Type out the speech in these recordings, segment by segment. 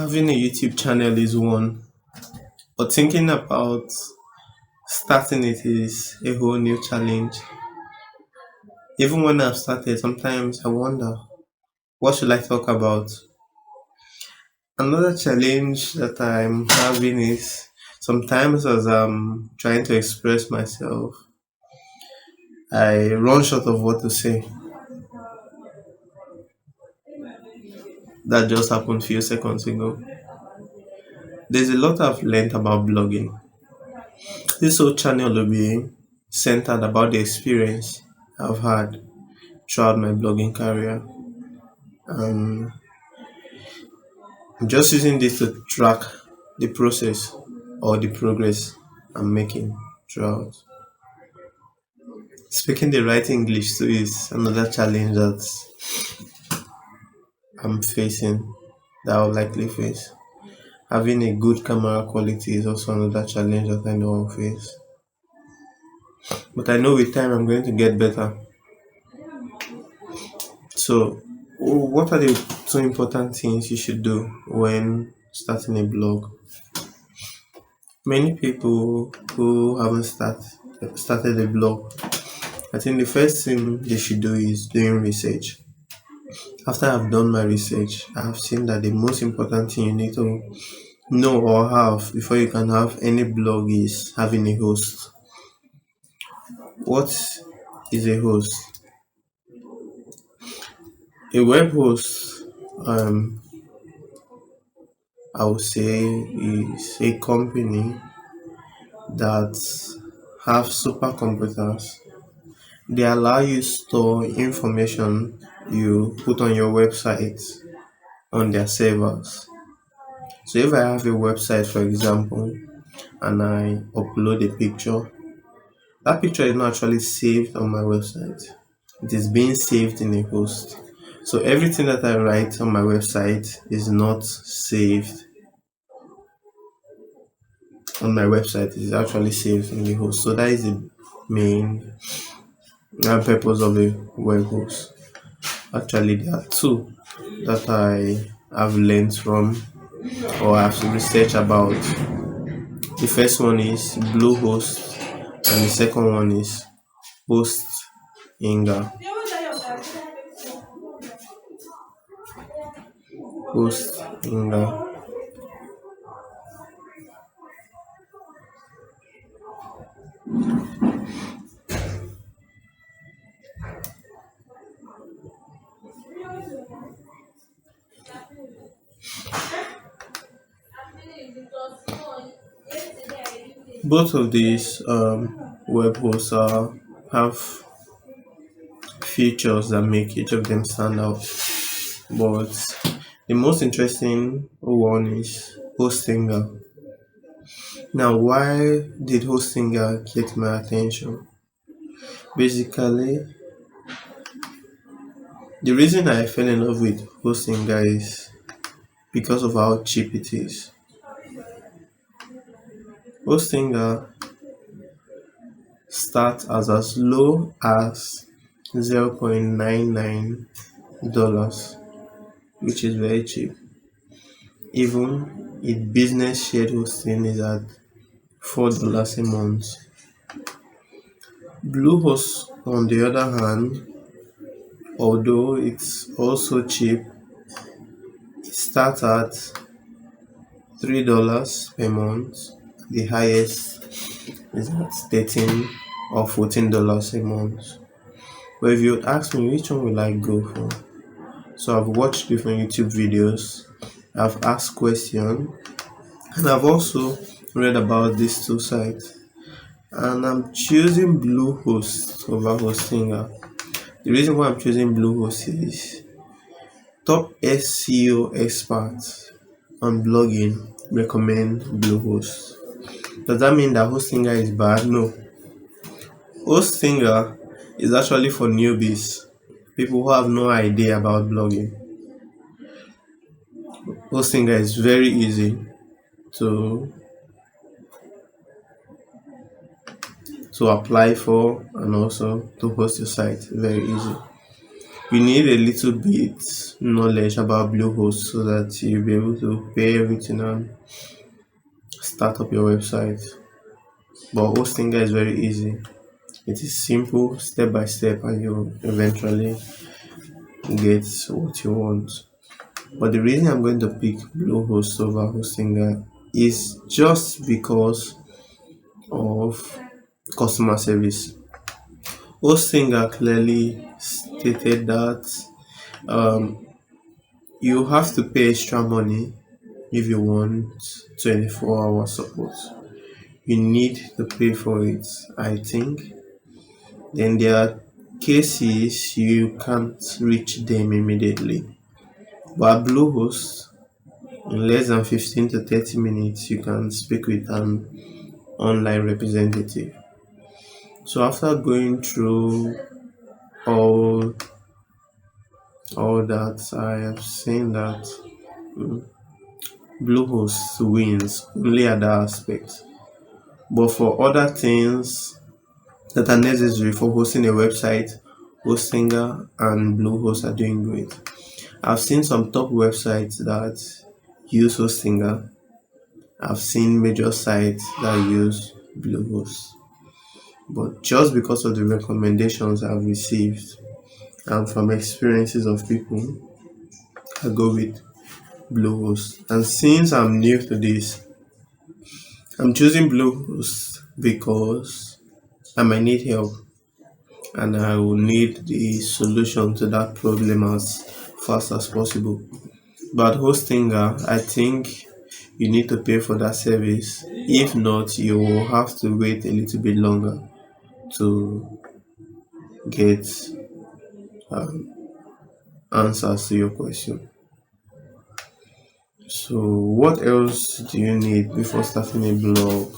Having a YouTube channel is one, but thinking about starting it is a whole new challenge. Even when I've started, sometimes I wonder, what should I talk about? Another challenge that I'm having is sometimes as I'm trying to express myself, I run short of what to say. That just happened a few seconds ago. There's a lot I've learned about blogging. This whole channel will be centered about the experience I've had throughout my blogging career. Um, I'm just using this to track the process or the progress I'm making throughout. Speaking the right English too is another challenge that I'm facing, that I'll likely face. Having a good camera quality is also another challenge that I know I'll face. But I know with time I'm going to get better. So, what are the two important things you should do when starting a blog? Many people who haven't started a blog, I think the first thing they should do is doing research. After I've done my research, I've seen that the most important thing you need to know or have before you can have any blog is having a host. What is a host? A web host, um, I would say, is a company that have supercomputers. They allow you store information you put on your website on their servers. So if I have a website, for example, and I upload a picture, that picture is not actually saved on my website. It is being saved in a host. So everything that I write on my website is not saved on my website. It is actually saved in the host. So that is the main purpose of a web host. Actually, there are two that I have learned from or have researched about. The first one is Bluehost, and the second one is Hostinga. Hostinga. Both of these web hosts have features that make each of them stand out, but the most interesting one is Hostinga. Now, why did Hostinga get my attention? Basically, the reason I fell in love with Hostinga is because of how cheap it is. Hostinga starts as low as $0.99, which is very cheap. Even its business shared hosting is at $4 a month. Bluehost, on the other hand, although it's also cheap, it starts at $3 per month. The highest is at $13 or $14 a month. But if you would ask me which one will I go for, so I've watched different YouTube videos, I've asked questions, and I've also read about these two sites, and I'm choosing Bluehost over Hostinga. The reason why I'm choosing Bluehost is top SEO experts on blogging recommend Bluehost. Does that mean that Hostinga is bad? No. Hostinga is actually for newbies, people who have no idea about blogging. Hostinga is very easy to apply for and also to host your site. Very easy. You need a little bit knowledge about Bluehost so that you'll be able to pay everything and start up your website. But Hostinger is very easy. It is simple, step by step, and you eventually get what you want. But the reason I'm going to pick Bluehost over Hostinger is just because of customer service. Hostinger clearly stated that um, you have to pay extra money if you want 24-hour support. You need to pay for it, I think. Then there are cases you can't reach them immediately. But at Bluehost, in less than 15 to 30 minutes, you can speak with an online representative. So after going through all all that, I have seen that mm, Bluehost wins only at that aspect. But for other things that are necessary for hosting a website, Hostinger and Bluehost are doing great. I've seen some top websites that use Hostinger. I've seen major sites that use Bluehost. But just because of the recommendations I've received and from experiences of people, I go with Bluehost. And since I'm new to this, I'm choosing Bluehost because I might need help and I will need the solution to that problem as fast as possible. But Hostinger, I think you need to pay for that service. If not, you will have to wait a little bit longer to get um, answers to your question. So, what else do you need before starting a blog?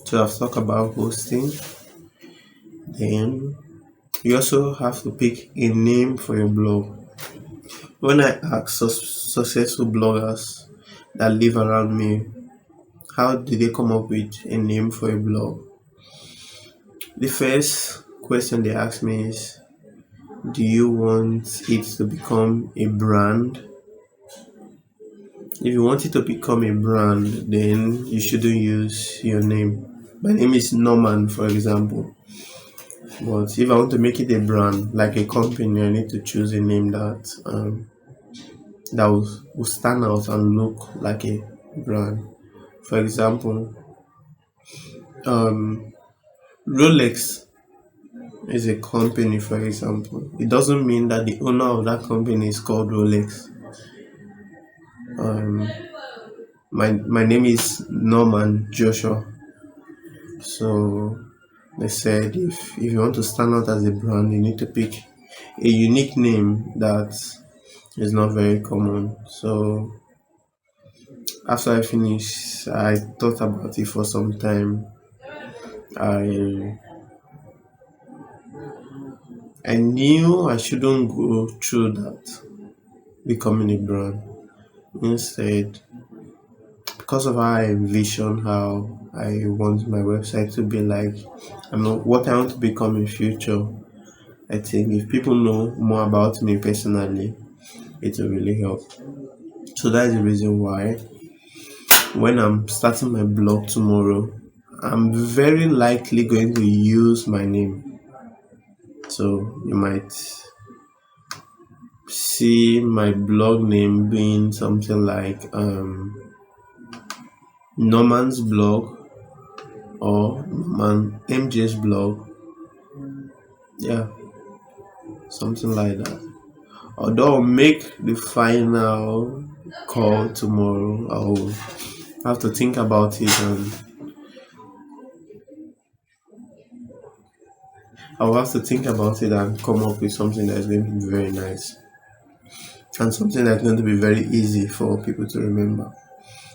So, I've talked about hosting. Then, you also have to pick a name for your blog. When I ask successful bloggers that live around me, how did they come up with a name for a blog? The first question they ask me is, do you want it to become a brand? If you want it to become a brand, then you shouldn't use your name. My name is Norman, for example. But if I want to make it a brand, like a company, I need to choose a name that will stand out and look like a brand. For example, Rolex is a company, for example. It doesn't mean that the owner of that company is called Rolex. Um, my name is Norman Joshua. So they said if you want to stand out as a brand, you need to pick a unique name that is not very common. So after I finished, I thought about it for some time. I I knew I shouldn't go through that becoming a brand. Instead, because of how I envision how I want my website to be like, I know what I want to become in future. I think if people know more about me personally, it will really help. So that's the reason why when I'm starting my blog tomorrow, I'm very likely going to use my name. So you might see my blog name being something like Norman's blog or Norman MJ's blog. Yeah, something like that. Although I'll make the final call tomorrow, I'll have to think about it and come up with something that's going to be very nice and something that's going to be very easy for people to remember.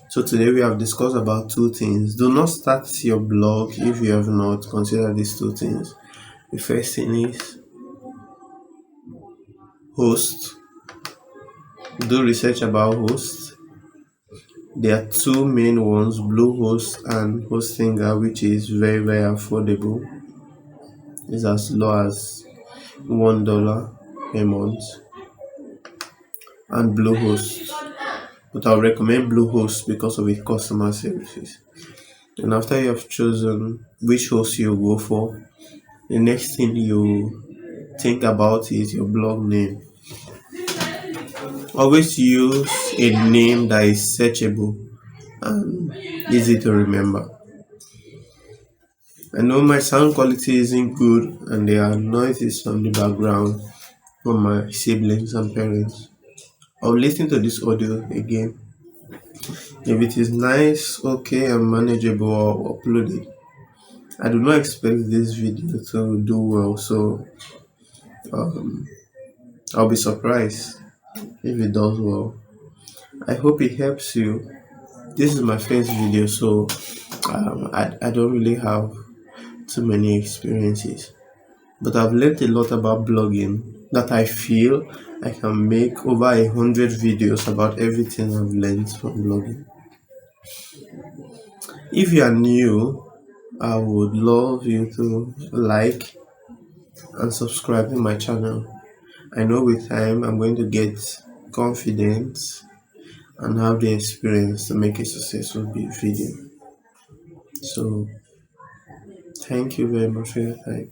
So today we have discussed about two things. Do not start your blog if you have not considered these two things. The first thing is host. Do research about host. There are two main ones, Bluehost and Hostinger, which is very, very affordable. It's as low as $1. per month and Bluehost. But I'll recommend Bluehost because of its customer services. And after you have chosen which host you go for, the next thing you think about is your blog name. Always use a name that is searchable and easy to remember. I know my sound quality isn't good and there are noises from the background from my siblings and parents. I'll listen to this audio again. If it is nice, okay, and manageable, I'll upload it. I do not expect this video to do well, so um, I'll be surprised if it does well. I hope it helps you. This is my first video, so I don't really have too many experiences, but I've learned a lot about blogging that I feel I can make over 100 videos about everything I've learned from blogging. If you are new, I would love you to like and subscribe to my channel. I know with time I'm going to get confidence and have the experience to make a successful video. So thank you very much for your time.